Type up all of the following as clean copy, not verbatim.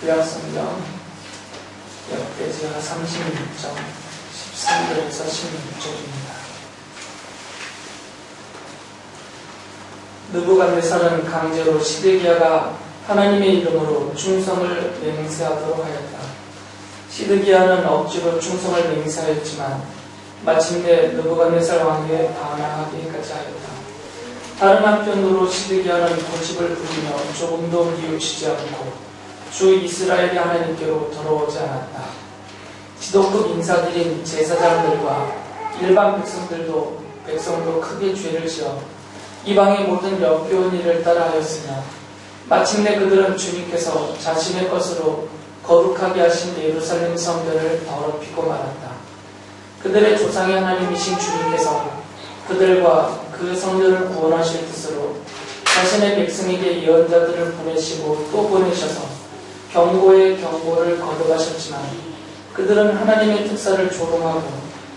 구약성경 역대지하 36장 13절에서 16절입니다. 느부갓네살은 강제로 시드기야가 하나님의 이름으로 충성을 맹세하도록 하였다. 시드기야는 억지로 충성을 맹세하였지만 마침내 느부갓네살 왕에게 반항하기까지 하였다. 다른 한편으로 시드기야는 고집을 부리며 조금도 뉘우치지 않고 주 이스라엘의 하나님께로 돌아오지 않았다. 지도급 인사들인 제사장들과 일반 백성도 크게 죄를 지어 이방의 모든 역겨운 일을 따라하였으며 마침내 그들은 주님께서 자신의 것으로 거룩하게 하신 예루살렘 성전을 더럽히고 말았다. 그들의 조상의 하나님이신 주님께서 그들과 그 성전을 구원하실 뜻으로 자신의 백성에게 예언자들을 보내시고 또 보내셔서 경고의 경고를 거듭하셨지만 그들은 하나님의 특사를 조롱하고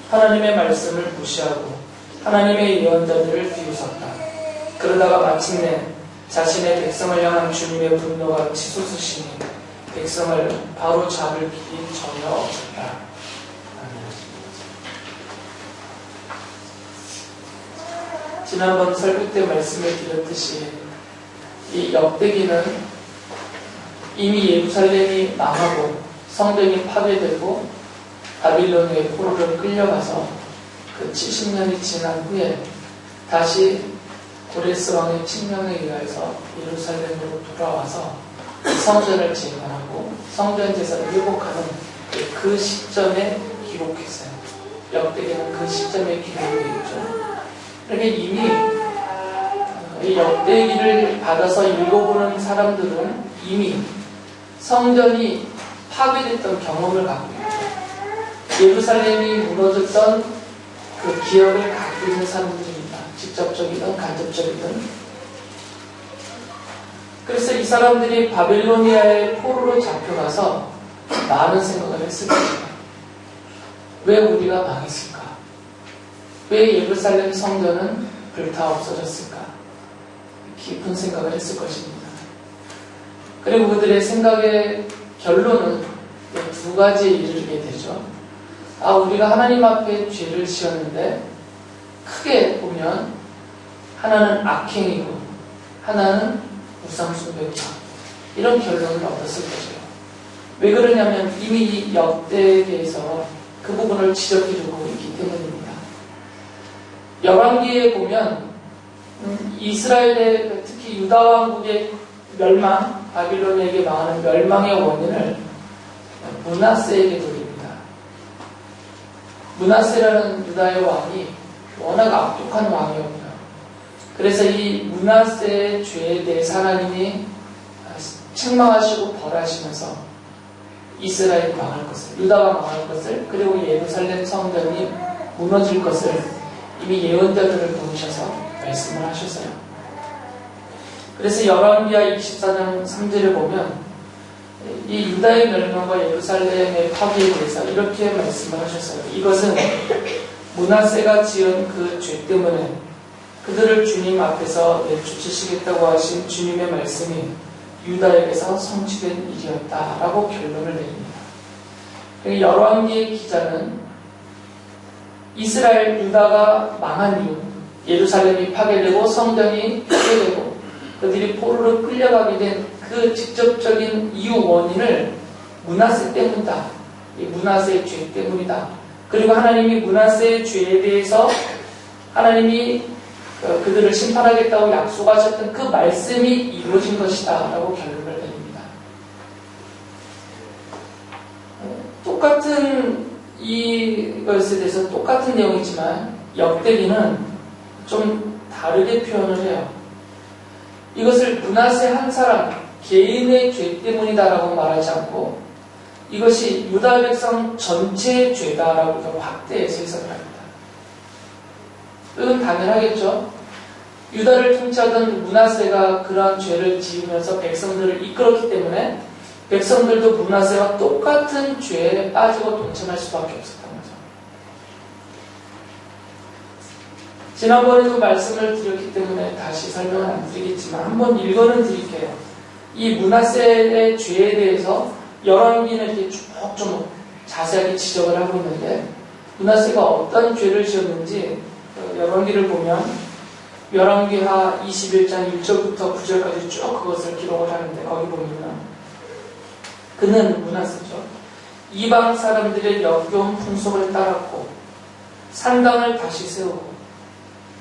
하나님의 말씀을 무시하고 하나님의 예언자들을 비웃었다. 그러다가 마침내 자신의 백성을 향한 주님의 분노가 치솟으시니 백성을 바로 잡을 길이 전혀 없었다. 지난번 설교 때 말씀을 드렸듯이 이 역대기는 이미 예루살렘이 망하고 성전이 파괴되고 바빌론의 포로를 끌려가서 그 70년이 지난 후에 다시 고레스 왕의 칙령에 의해서 예루살렘으로 돌아와서 성전을 재건하고 성전 제사를 회복하는 그 시점에 기록했어요. 역대기는 그 시점에 기록되어 있죠. 그러니까 이미 이 역대기를 받아서 읽어보는 사람들은 이미 성전이 파괴됐던 경험을 갖고 있죠. 예루살렘이 무너졌던 그 기억을 갖고 있는 사람들입니다. 직접적이든 간접적이든. 그래서 이 사람들이 바빌로니아의 포로로 잡혀가서 많은 생각을 했을 것입니다. 왜 우리가 망했을까? 왜 예루살렘 성전은 불타 없어졌을까? 깊은 생각을 했을 것입니다. 그리고 그들의 생각의 결론은 두 가지에 이르게 되죠. 우리가 하나님 앞에 죄를 지었는데 크게 보면 하나는 악행이고 하나는 우상숭배다. 이런 결론을 얻었을 거죠. 왜 그러냐면 이미 이 역대기에서 그 부분을 지적해주고 있기 때문입니다. 열왕기에 보면 이스라엘의 특히 유다 왕국의 멸망, 바빌론에게 망하는 멸망의 원인을 므낫세에게 돌립니다. 므낫세라는 유다의 왕이 워낙 악독한 왕이었고요. 그래서 이 므낫세의 죄에 대해서 하나님이 책망하시고 벌하시면서 이스라엘이 망할 것을, 유다가 망할 것을, 그리고 예루살렘 성전이 무너질 것을 이미 예언자들을 보내셔서 말씀을 하셨어요. 그래서 열왕기하 24장 3절을 보면 이 유다의 멸망과 예루살렘의 파괴에 대해서 이렇게 말씀을 하셨어요. 이것은 므낫세가 지은 그 죄 때문에 그들을 주님 앞에서 내쫓으시겠다고 하신 주님의 말씀이 유다에게서 성취된 일이었다라고 결론을 내립니다. 열왕기의 기자는 이스라엘 유다가 망한 이유, 예루살렘이 파괴되고 성전이 파괴되고 그들이 포로로 끌려가게 된 그 직접적인 이유 원인을 므낫세 때문이다. 이 므낫세의 죄 때문이다. 그리고 하나님이 므낫세의 죄에 대해서 하나님이 그들을 심판하겠다고 약속하셨던 그 말씀이 이루어진 것이다 라고 결론을 내립니다. 똑같은 이것에 대해서 똑같은 내용이지만 역대기는 좀 다르게 표현을 해요. 이것을 므낫세 한 사람 개인의 죄 때문이다라고 말하지 않고 이것이 유다 백성 전체의 죄다라고 좀 확대해서 해석을 합니다. 이건 당연하겠죠. 유다를 통치하던 므낫세가 그러한 죄를 지으면서 백성들을 이끌었기 때문에 백성들도 므낫세와 똑같은 죄에 빠지고 동참할 수밖에 없었던 거죠. 지난번에도 말씀을 드렸기 때문에 다시 설명을 안 드리겠지만 한번 읽어는 드릴게요. 이 므낫세의 죄에 대해서 열왕기는 이렇게 쭉 자세하게 지적을 하고 있는데, 므낫세가 어떤 죄를 지었는지 열왕기를 보면 열왕기하 21장 1절부터 9절까지 쭉 그것을 기록을 하는데, 거기 보면 그는 므낫세죠. 이방 사람들의 역겨운 풍속을 따랐고 산당을 다시 세우고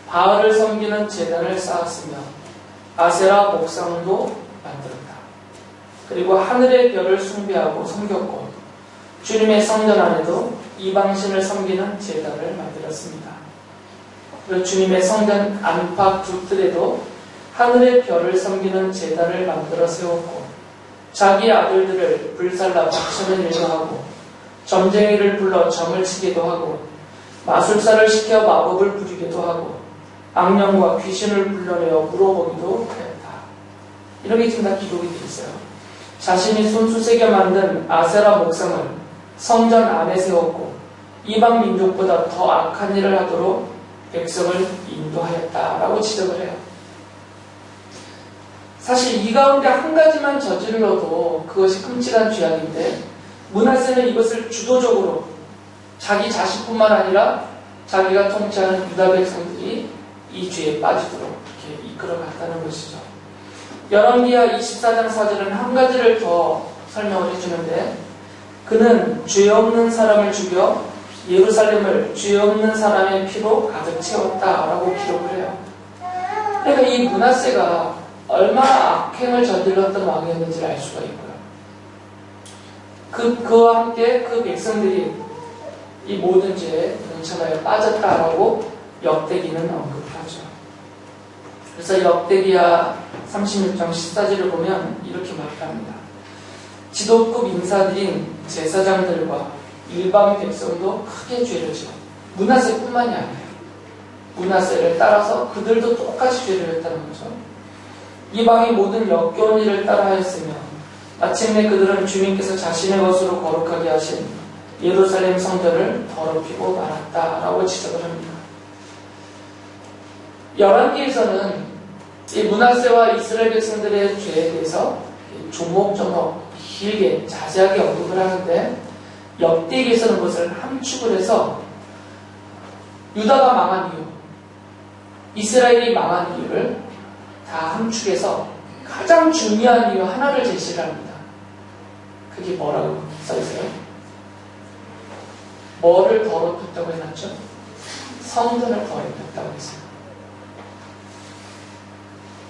바알을 섬기는 제단을 쌓았으며 아세라 목상도 만들었다. 그리고 하늘의 별을 숭배하고 섬겼고 주님의 성전 안에도 이방신을 섬기는 제단을 만들었습니다. 그리고 주님의 성전 안팎 두 뜰에도 하늘의 별을 섬기는 제단을 만들어 세웠고 자기 아들들을 불살라 박치는 일도 하고 점쟁이를 불러 점을 치기도 하고 마술사를 시켜 마법을 부리기도 하고 악령과 귀신을 불러내어 물어보기도 하였다. 이런 게 지금 다 기록이 되어 있어요. 자신이 손수 새겨 만든 아세라 목상을 성전 안에 세웠고 이방 민족보다 더 악한 일을 하도록 백성을 인도하였다라고 지적을 해요. 사실 이 가운데 한 가지만 저질러도 그것이 끔찍한 죄악인데, 므낫세는 이것을 주도적으로 자기 자신뿐만 아니라 자기가 통치하는 유다 백성들이 이 죄에 빠지도록 이렇게 이끌어갔다는 것이죠. 열왕기하 24장 4절은 한 가지를 더 설명을 해주는데, 그는 죄 없는 사람을 죽여 예루살렘을 죄 없는 사람의 피로 가득 채웠다라고 기록을 해요. 그러니까 이 므낫세가 얼마나 악행을 저질렀던 왕이었는지를 알 수가 있고요. 그와 함께 그 백성들이 이 모든 죄에 동참하여 빠졌다라고 역대기는 언급하죠. 그래서 역대기하 36장 14절을 보면 이렇게 말합니다. 지도급 인사들인 제사장들과 일반 백성도 크게 죄를 지어 므낫세뿐만이 아니에요. 므낫세를 따라서 그들도 똑같이 죄를 했다는 거죠. 이방의 모든 역겨운 일을 따라하였으며 마침내 그들은 주님께서 자신의 것으로 거룩하게 하신 예루살렘 성전을 더럽히고 말았다라고 지적을 합니다. 열왕기에서는 이 므낫세와 이스라엘 백성들의 죄에 대해서 조목조목 길게 자세하게 언급을 하는데, 역대기에서는 그것을 함축을 해서 유다가 망한 이유, 이스라엘이 망한 이유를 다 함축해서 가장 중요한 이유 하나를 제시를 합니다. 그게 뭐라고 써있어요? 뭐를 더럽혔다고 해놨죠? 성전을 더럽혔다고 했어요.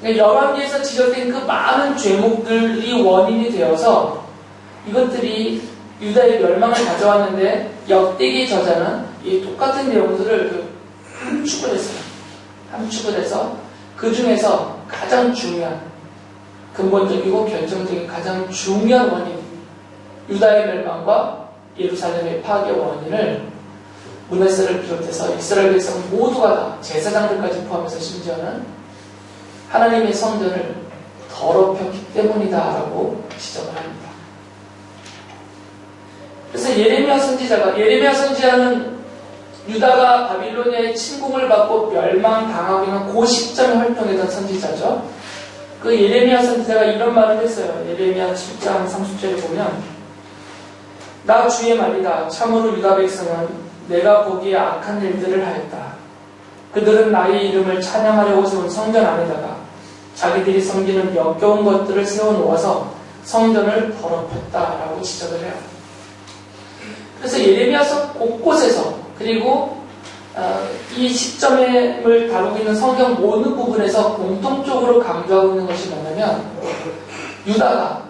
그러니까 열왕기에서 지적된 그 많은 죄목들이 원인이 되어서 이것들이 유다의 멸망을 가져왔는데, 역대기 저자는 이 똑같은 내용들을 함축을 했어요. 함축을 해서 그 중에서 가장 중요한, 근본적이고 결정적인 가장 중요한 원인, 유다의 멸망과 예루살렘의 파괴 원인을 므낫세를 비롯해서 이스라엘 백성 모두가 다, 제사장들까지 포함해서 심지어는 하나님의 성전을 더럽혔기 때문이다라고 지적을 합니다. 그래서 예레미야 선지자는 유다가 바빌로니아의 침공을 받고 멸망당하고 있는 그 시점에 활동했던 선지자죠. 그 예레미야 선지자가 이런 말을 했어요. 예레미야 7장 30절에 보면, 나 주의 말이다. 참으로 유다 백성은 내가 보기에 악한 일들을 하였다. 그들은 나의 이름을 찬양하려고 세운 성전 안에다가 자기들이 섬기는 역겨운 것들을 세워놓아서 성전을 더럽혔다라고 지적을 해요. 그래서 예레미야서 곳곳에서, 그리고 이 시점을 다루고 있는 성경 모든 부분에서 공통적으로 강조하고 있는 것이 뭐냐면, 유다가,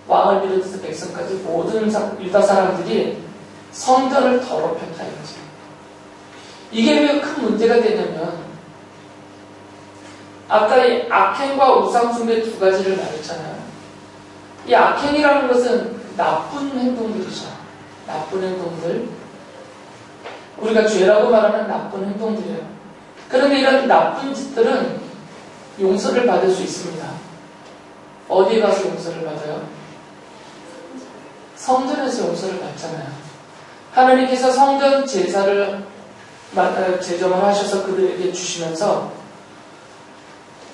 왕을 비롯해서 백성까지 모든 유다 사람들이 성전을 더럽혔다 이거죠. 이게 왜 큰 문제가 되냐면, 아까 이 악행과 우상숭배 두 가지를 말했잖아요. 이 악행이라는 것은 나쁜 행동들이죠. 나쁜 행동들. 우리가 죄라고 말하는 나쁜 행동들이에요. 그런데 이런 나쁜 짓들은 용서를 받을 수 있습니다. 어디에 가서 용서를 받아요? 성전에서 용서를 받잖아요. 하나님께서 성전 제사를 제정을 하셔서 그들에게 주시면서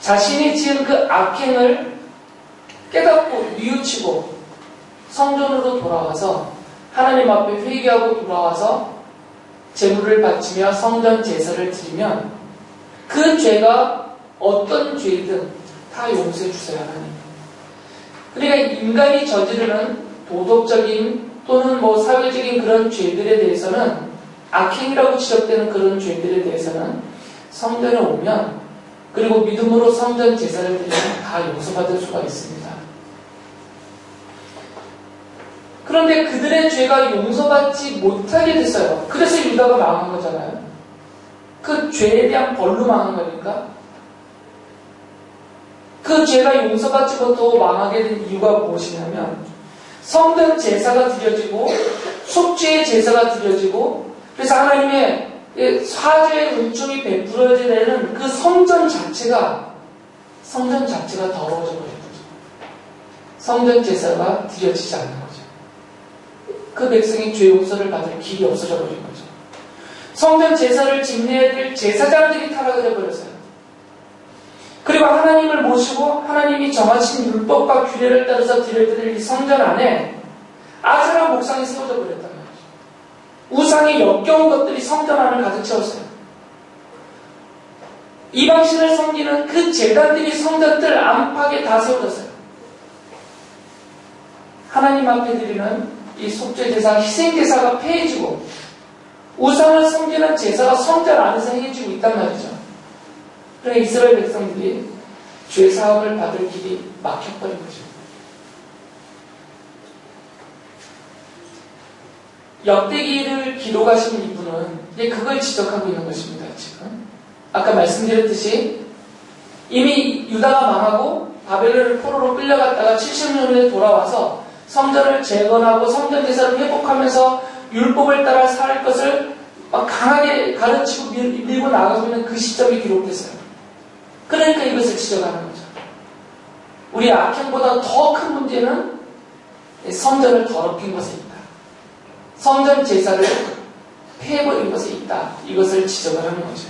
자신이 지은 그 악행을 깨닫고 뉘우치고 성전으로 돌아와서 하나님 앞에 회개하고 돌아와서 제물을 바치며 성전 제사를 드리면 그 죄가 어떤 죄이든 다 용서해 주세요, 하나님. 그러니까 인간이 저지르는 도덕적인 또는 사회적인 그런 죄들에 대해서는, 악행이라고 지적되는 그런 죄들에 대해서는 성전에 오면, 그리고 믿음으로 성전 제사를 드리면 다 용서받을 수가 있습니다. 그런데 그들의 죄가 용서받지 못하게 됐어요. 그래서 유다가 망한 거잖아요. 그 죄에 대한 벌로 망한 거니까. 그 죄가 용서받지 못하고 망하게 된 이유가 무엇이냐면, 성전 제사가 드려지고 속죄의 제사가 드려지고, 그래서 하나님의 사죄의 은총이 베풀어져야 되는 그 성전 자체가 더러워져 버린 거죠. 성전 제사가 드려지지 않는 거죠. 그 백성이 죄 용서를 받을 길이 없어져 버린 거죠. 성전 제사를 집례해야 될 제사장들이 타락을 해버렸어요. 그리고 하나님을 모시고 하나님이 정하신 율법과 규례를 따라서 드려드릴 이 성전 안에 아세라 목상이 세워져 버렸단 말이죠. 우상의 역겨운 것들이 성전 안을 가득 채웠어요. 이방신을 섬기는 그 제단들이 성전들 안팎에 다 세워졌어요. 하나님 앞에 드리는 이 속죄제사, 희생제사가 폐해지고 우상을 섬기는 제사가 성전 안에서 행해지고 있단 말이죠. 그러니까 이스라엘 백성들이 죄사함을 받을 길이 막혀버린 거죠. 역대기를 기록하신 이분은 이제 그걸 지적하고 있는 것입니다. 지금 아까 말씀드렸듯이 이미 유다가 망하고 바벨론을 포로로 끌려갔다가 70년 후에 돌아와서 성전을 재건하고 성전 제사를 회복하면서 율법을 따라 살 것을 막 강하게 가르치고 밀고 나가고 있는 그 시점이 기록됐어요. 그러니까 이것을 지적하는 거죠. 우리 악행보다 더 큰 문제는 성전을 더럽힌 것에 있다. 성전 제사를 폐해버린 것에 있다. 이것을 지적을 하는 거죠.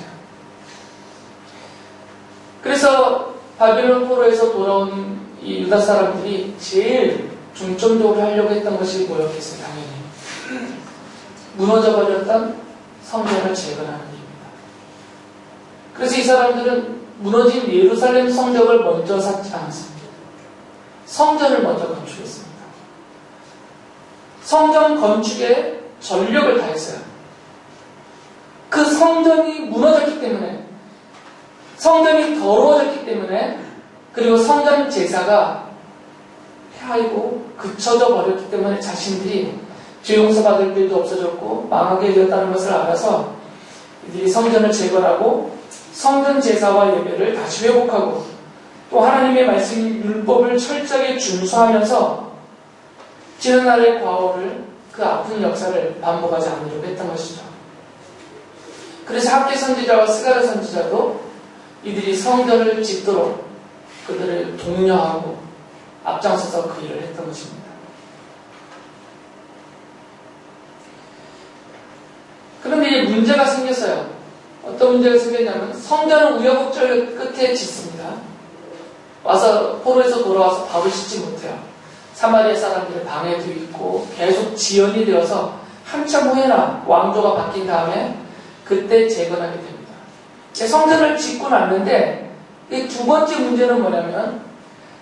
그래서 바벨론 포로에서 돌아온 이 유다 사람들이 제일 중점적으로 하려고 했던 것이 뭐였겠어요? 당연히 무너져버렸던 성전을 재건하는 일입니다. 그래서 이 사람들은 무너진 예루살렘 성벽을 먼저 쌓지 않았습니다. 성전을 먼저 건축했습니다. 성전 건축에 전력을 다했어요. 그 성전이 무너졌기 때문에, 성전이 더러워졌기 때문에, 그리고 성전 제사가 폐하이고 그쳐져 버렸기 때문에 자신들이 죄 용서받을 길도 없어졌고 망하게 되었다는 것을 알아서 이들이 성전을 재건하고 성전 제사와 예배를 다시 회복하고 또 하나님의 말씀인 율법을 철저하게 준수하면서 지난날의 과오를, 그 아픈 역사를 반복하지 않으려고 했던 것이죠. 그래서 학개 선지자와 스가랴 선지자도 이들이 성전을 짓도록 그들을 독려하고 앞장서서 그 일을 했던 것입니다. 그런데 이제 문제가 생겼어요. 어떤 문제가 생겼냐면 성전은 우여곡절 끝에 짓습니다. 와서 포로에서 돌아와서 밥을 씻지 못해요. 사마리아 사람들의 방해도 있고 계속 지연이 되어서 한참 후에나 왕조가 바뀐 다음에 그때 재건하게 됩니다. 성전을 짓고 났는데 이 두 번째 문제는 뭐냐면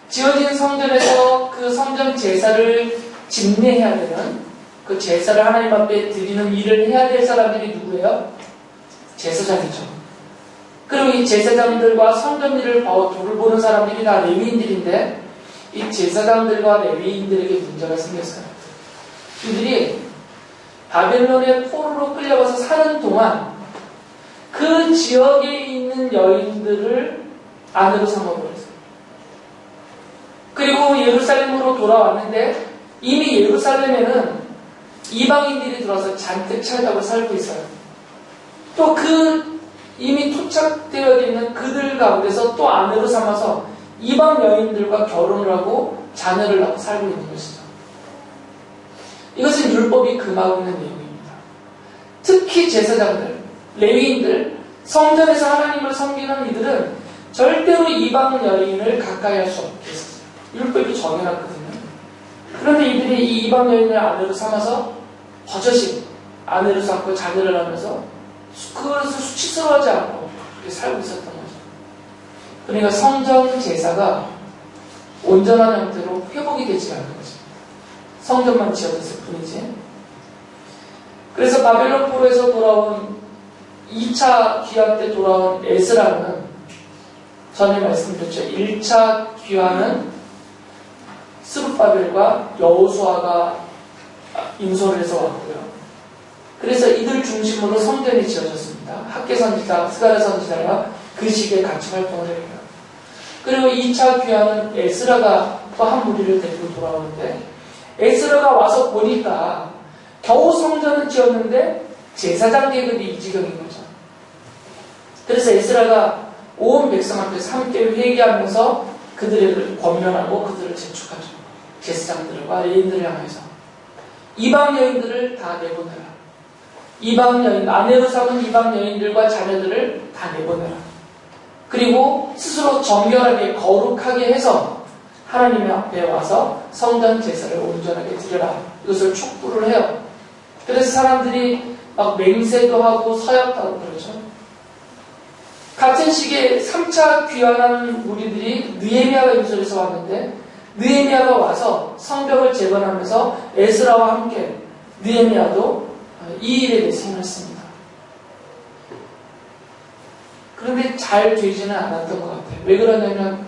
지어진 성전에서 그 성전 제사를 집례해야 되는, 그 제사를 하나님 앞에 드리는 일을 해야 될 사람들이 누구예요? 제사장이죠. 그리고 이 제사장들과 성전 일을 돌보는 사람들이 다 레위인들인데 이 제사장들과 레위인들에게 문제가 생겼어요. 이들이 바벨론의 포로로 끌려가서 사는 동안 그 지역에 있는 여인들을 아내로 삼아버렸어요. 그리고 예루살렘으로 돌아왔는데 이미 예루살렘에는 이방인들이 들어와서 잔뜩 찰다고 살고 있어요. 또 그 이미 토착되어 있는 그들 가운데서 또 아내로 삼아서 이방 여인들과 결혼을 하고 자녀를 낳고 살고 있는 것이죠. 이것은 율법이 금하고 있는 내용입니다. 특히 제사장들, 레위인들, 성전에서 하나님을 섬기는 이들은 절대로 이방 여인을 가까이 할 수 없게 했어요. 율법이 정해놨거든요. 그런데 이들이 이 이방 여인을 아내로 삼아서 버젓이 아내로 삼고 자녀를 하면서 그것을 수치스러워하지 않고 그렇게 살고 있었던 거죠. 그러니까 성전 제사가 온전한 형태로 회복이 되지 않는 거죠. 성전만 지어졌을 뿐이지. 그래서 바벨론 포로에서 돌아온 2차 귀환 때 돌아온 에스라는 전에 말씀드렸죠. 1차 귀환은 스룹바벨과 여호수아가 인솔을 해서 왔고요. 그래서 이들 중심으로 성전이 지어졌습니다. 학개 선지자, 스가랴 선지자가 그 시기에 같이 활동을 해요. 그리고 2차 귀환은 에스라가 또 한 무리를 데리고 돌아오는데 에스라가 와서 보니까 겨우 성전은 지었는데 제사장 계급이 이 지경인 거죠. 그래서 에스라가 온 백성 앞에서 함께 회개하면서 그들을 권면하고 그들을 재촉하죠. 제사장들과 레인들을 향해서 이방 여인들을 다 내보내라. 이방 여인, 아내로 삼은 이방 여인들과 자녀들을 다 내보내라. 그리고 스스로 정결하게 거룩하게 해서 하나님 앞에 와서 성전 제사를 온전하게 드려라. 이것을 촉구를 해요. 그래서 사람들이 막 맹세도 하고 서약도 하고 그러죠. 같은 시기에 3차 귀환한 무리들이 느헤미야가 인솔에서 왔는데 느헤미야가 와서 성벽을 재건하면서 에스라와 함께 느헤미야도 이 일에 대해서 힘을 씁니다. 그런데 잘 되지는 않았던 것 같아요. 왜 그러냐면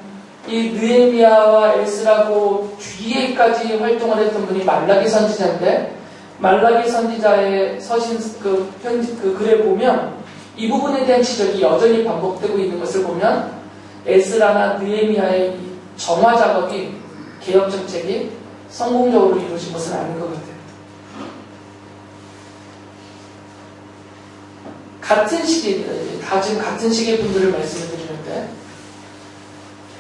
이 느헤미야와 에스라고 뒤에까지 활동을 했던 분이 말라기 선지자인데 말라기 선지자의 서신 그 글에 보면 이 부분에 대한 지적이 여전히 반복되고 있는 것을 보면 에스라나 느헤미야의 이 정화 작업이 개혁 정책이 성공적으로 이루어진 것은 아닌 것 같아요. 같은 시기입니다. 다 지금 같은 시기의 분들을 말씀을 드리는데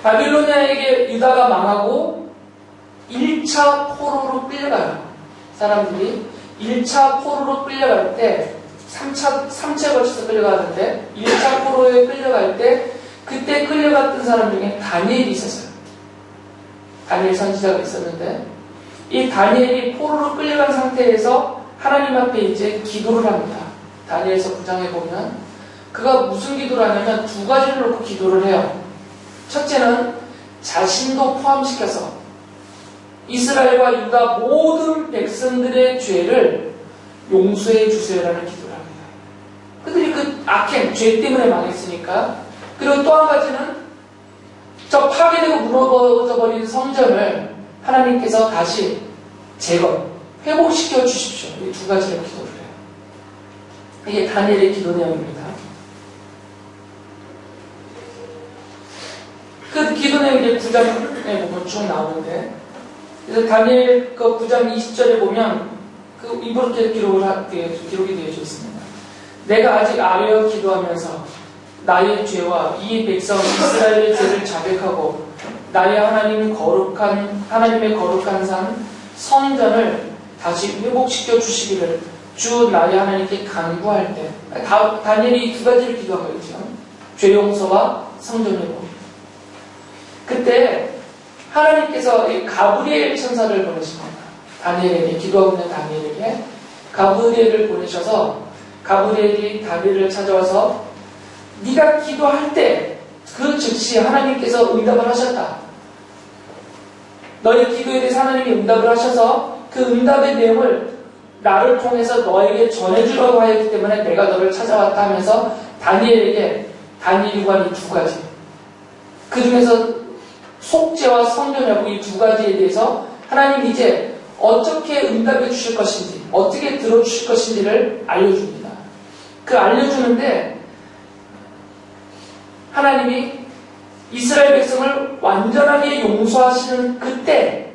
바빌로니아에게 유다가 망하고 1차 포로로 끌려가요. 사람들이 1차 포로로 끌려갈 때 3차에 걸쳐서 끌려가는데 1차 포로에 끌려갈 때 그때 끌려갔던 사람 중에 다니엘이 있었어요. 다니엘 선지자가 있었는데 이 다니엘이 포로로 끌려간 상태에서 하나님 앞에 이제 기도를 합니다. 다니엘서 9장에 보면 그가 무슨 기도를 하냐면 두 가지를 놓고 기도를 해요. 첫째는 자신도 포함시켜서 이스라엘과 유다 모든 백성들의 죄를 용서해 주세요라는 기도를 합니다. 그들이 그 악행, 죄 때문에 망했으니까. 그리고 또 한 가지는 저 파괴되고 무너져버린 성전을 하나님께서 다시 회복시켜 주십시오. 이 두 가지를 기도를 해요. 이게 다니엘의 기도 내용입니다. 그 기도 내용이 9장에 보면 쭉 나오는데 그래서 다니엘 그 9장 20절에 보면 이렇게 기록이 되어져 있습니다. 내가 아직 아뢰어 기도하면서 나의 죄와 이 백성 이스라엘의 죄를 자백하고 나의 하나님의 거룩한 산 성전을 다시 회복시켜 주시기를 주 나의 하나님께 간구할 때 다니엘이 이 두 가지를 기도한 거죠. 죄 용서와 성전 회복. 그때 하나님께서 가브리엘 천사를 보내신 겁니다. 다니엘에게, 기도하고 있는 다니엘에게 가브리엘을 보내셔서 가브리엘이 다니엘을 찾아와서 네가 기도할 때 그 즉시 하나님께서 응답을 하셨다. 너의 기도에 대해서 하나님이 응답을 하셔서 그 응답의 내용을 나를 통해서 너에게 전해주려고 하였기 때문에 내가 너를 찾아왔다 하면서 다니엘에게 다니엘이 구한 이 두 가지 그 중에서 속죄와 성전하고 이 두 가지에 대해서 하나님 이제 어떻게 응답해 주실 것인지 어떻게 들어주실 것인지를 알려줍니다. 그 알려주는데 하나님이 이스라엘 백성을 완전하게 용서하시는 그때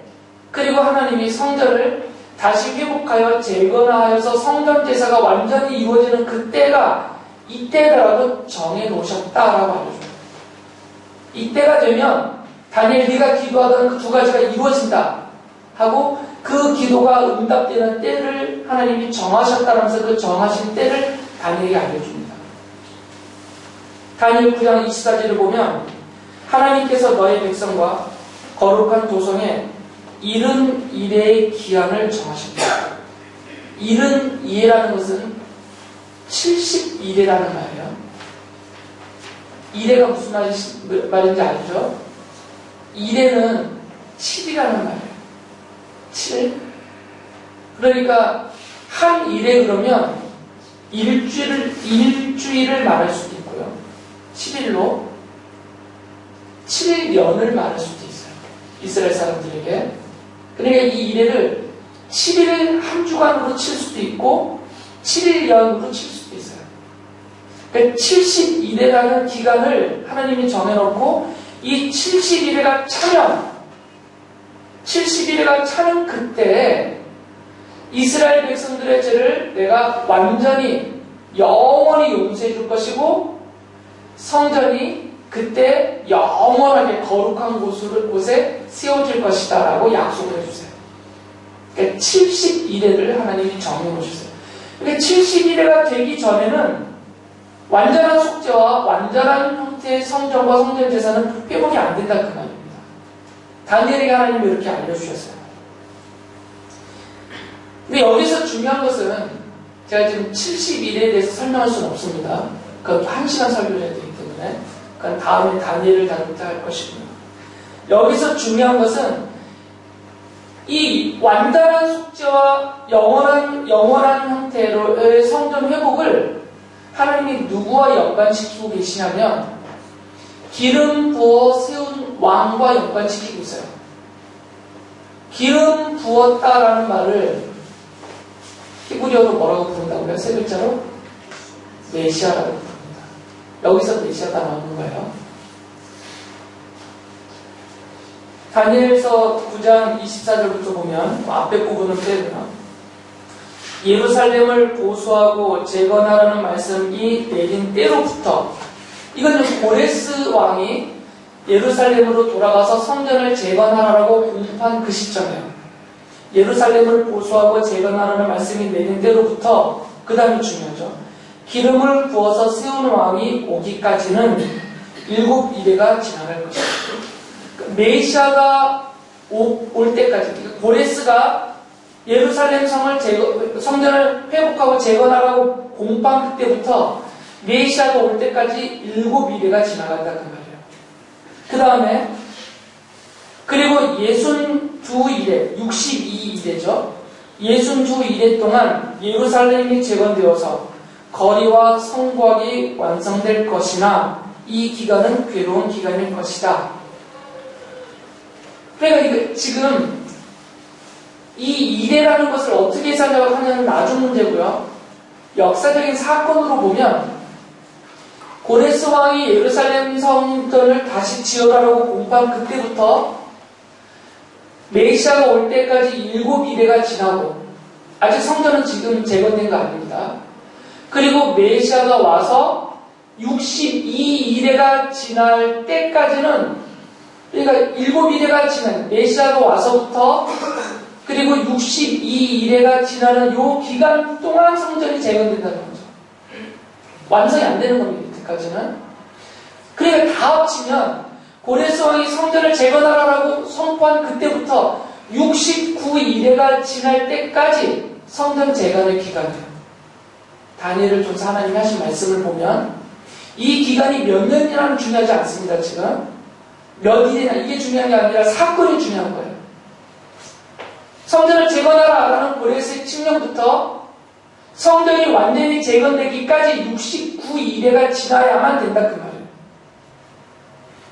그리고 하나님이 성전을 다시 회복하여 재건하여서 성전 제사가 완전히 이루어지는 그때가 이때라고 정해놓으셨다라고 알려줍니다. 이때가 되면 다니엘 네가 기도하던 그 두 가지가 이루어진다 하고 그 기도가 응답되는 때를 하나님이 정하셨다면서 그 정하신 때를 다니엘에게 알려줍니다. 다니엘 9장 24절을 보면 하나님께서 너의 백성과 거룩한 도성에 70일의 기한을 정하십니다. 70일이라는 것은 70일이라는 말이에요. 일해가 무슨 말인지 알죠? 일해는 7이라는 말이에요. 7. 그러니까 한 일에 그러면 일주일을 말할 수도 있고요. 7일로 7년을 말할 수도 있어요. 이스라엘 사람들에게. 그러니까 이 일회를 7일 한 주간으로 칠 수도 있고 7일연으로 칠 수도 있어요. 그러니까 70일이라는 기간을 하나님이 정해놓고 이 70일회가 차면 그때 이스라엘 백성들의 죄를 내가 완전히 영원히 용서해 줄 것이고 성전이 그때 영원하게 거룩한 곳에 세워질 것이다 라고 약속을 해주세요. 그러니까 70일회를 하나님이 정해놓으셨어요. 그러니까 70일회가 되기 전에는 완전한 속죄와 완전한 형태의 성전과 성전 제사는 회복이 안 된다 그 말입니다. 다니엘에게 하나님이 이렇게 알려주셨어요. 근데 여기서 중요한 것은 제가 지금 70일에 대해서 설명할 수는 없습니다. 그것도 1시간 설교를 해야 되기 때문에 그건 다음에 다니엘을 다룰 때 할 것이고요. 여기서 중요한 것은 이 완전한 속죄와 영원한 형태로의 성전 회복을 하나님이 누구와 연관시키고 계시냐면 기름 부어 세운 왕과 연관시키고 있어요. 기름 부었다라는 말을 히브리어로 뭐라고 부른다고요? 세 글자로? 메시아라고 부릅니다. 여기서 메시아가 나오는 거예요. 다니엘서 9장 24절부터 보면 앞에 부분은 빼고요. 예루살렘을 보수하고 재건하라는 말씀이 내린 때로부터 이건 고레스 왕이 예루살렘으로 돌아가서 성전을 재건하라고 공포한 그 시점이에요. 예루살렘을 보수하고 재건하라는 말씀이 내린 때로부터 그 다음이 중요하죠. 기름을 부어서 세우는 왕이 오기까지는 7일회가 지나갈 것이다. 메시아가 올 때까지 그러니까 고레스가 예루살렘 성전을 회복하고 재건하라고 공포한 그때부터 메시아가 올 때까지 7일회가 지나간다 그 말이에요. 그 다음에 그리고 62일에 62일에죠. 62일에 동안 예루살렘이 재건되어서 거리와 성곽이 완성될 것이나 이 기간은 괴로운 기간일 것이다. 그러니까 지금 이 이래라는 것을 어떻게 해석하냐는 나중 문제고요. 역사적인 사건으로 보면 고레스 왕이 예루살렘 성전을 다시 지어라라고 공포한 그때부터 메시아가 올 때까지 7일회가 지나고 아직 성전은 지금 재건된 거 아닙니다. 그리고 메시아가 와서 62일회가 지날 때까지는 그러니까 7일회가 지난 메시아가 와서부터 그리고 62일회가 지나는 요 기간 동안 성전이 재건된다는 거죠. 완성이 안 되는 겁니다. 이때까지는. 그러니까 다 합치면 고레스 왕이 성전을 재건하라고 선포한 그때부터 69일회가 지날 때까지 성전 재건의 기간이에요. 다니엘을 통해서 하나님이 하신 말씀을 보면 이 기간이 몇 년이라는 중요하지 않습니다. 지금 몇 일이나 이게 중요한 게 아니라 사건이 중요한 거예요. 성전을 재건하라라는 고레스의 칙령부터 성전이 완전히 재건되기까지 69일회가 지나야만 된다 그 말이에요.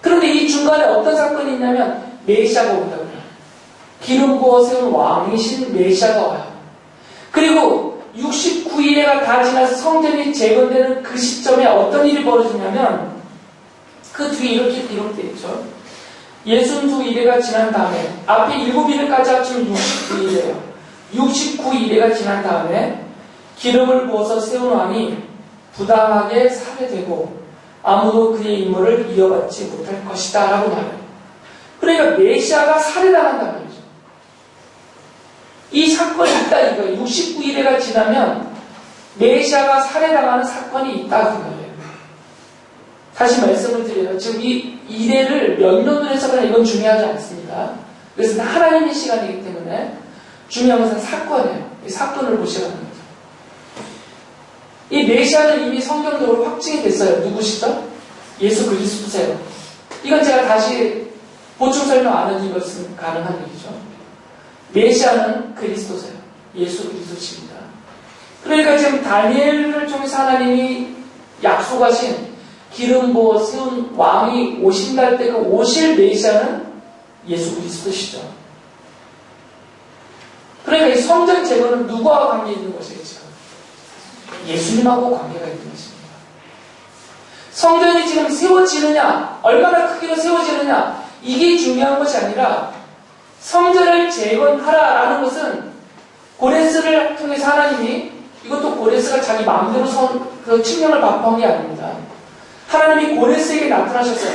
그런데 이 중간에 어떤 사건이 있냐면 메시아가 온다고요. 기름 부어 세운 왕이신 메시아가 와요. 그리고 69일회가 다 지나서 성전이 재건되는 그 시점에 어떤 일이 벌어지냐면 그 뒤에 이렇게 기록되어 있죠. 62일회가 지난 다음에 앞에 7일회까지 합치면 69일회예요. 69일회가 지난 다음에 기름을 부어서 세운 왕이 부당하게 살해되고 아무도 그의 임무를 이어받지 못할 것이다 라고 말해요. 그러니까 메시아가 살해당한단 말이죠. 이 사건이 있다 이거예요. 69일회가 지나면 메시아가 살해당하는 사건이 있다 그 말이에요. 다시 말씀을 드려요. 지금 이 이래를 몇 년으로 해석하냐 이건 중요하지 않습니다. 그래서 하나님의 시간이기 때문에 중요한 것은 사건이에요. 이 사건을 보시라는 거죠. 이 메시아는 이미 성경적으로 확증이 됐어요. 누구시죠? 예수 그리스도세요. 이건 제가 다시 보충 설명 안 해준 것은 가능한 얘기죠. 메시아는 그리스도세요. 예수 그리스도십니다. 그러니까 지금 다니엘을 통해서 하나님이 약속하신 기름 부어 세운 왕이 오신다 할 때 그 오실 메시아는 예수 그리스도시죠. 그러니까 이 성전 제거는 누구와 관계 있는 것이에요, 지금? 예수님하고 관계가 있는 것입니다. 성전이 지금 세워지느냐, 얼마나 크기로 세워지느냐, 이게 중요한 것이 아니라 성전을 재건하라라는 것은 고레스를 통해서 하나님이 이것도 고레스가 자기 마음대로 그 칙령을 발표한 게 아닙니다. 하나님이 고레스에게 나타나셨어요.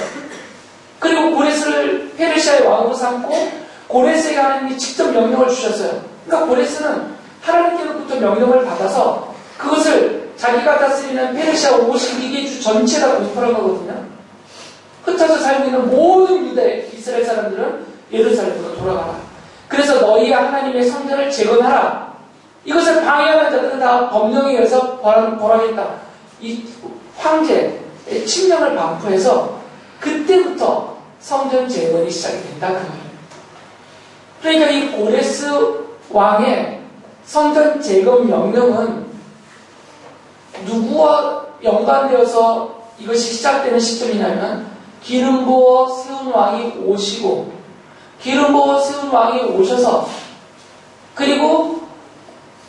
그리고 고레스를 페르시아의 왕으로 삼고 고레스에게 하나님이 직접 명령을 주셨어요. 그러니까 고레스는 하나님께로부터 명령을 받아서 그것을 자기가 다스리는 페르시아 52개 주 전체가 공포한 거거든요. 흩어져 살고 있는 모든 유대 이스라엘 사람들은 예루살렘으로 돌아가라. 그래서 너희가 하나님의 성전을 재건하라. 이것을 방해하는 자들은 다 법령에 의해서 벌하겠다. 이 황제의 칙령을 반포해서 그때부터 성전 재건이 시작이 된다 그 말이에요. 그러니까 이 고레스 왕의 성전 재건 명령은 누구와 연관되어서 이것이 시작되는 시점이냐면 기름 부어 세운 왕이 오시고 기름 부어 세운 왕이 오셔서 그리고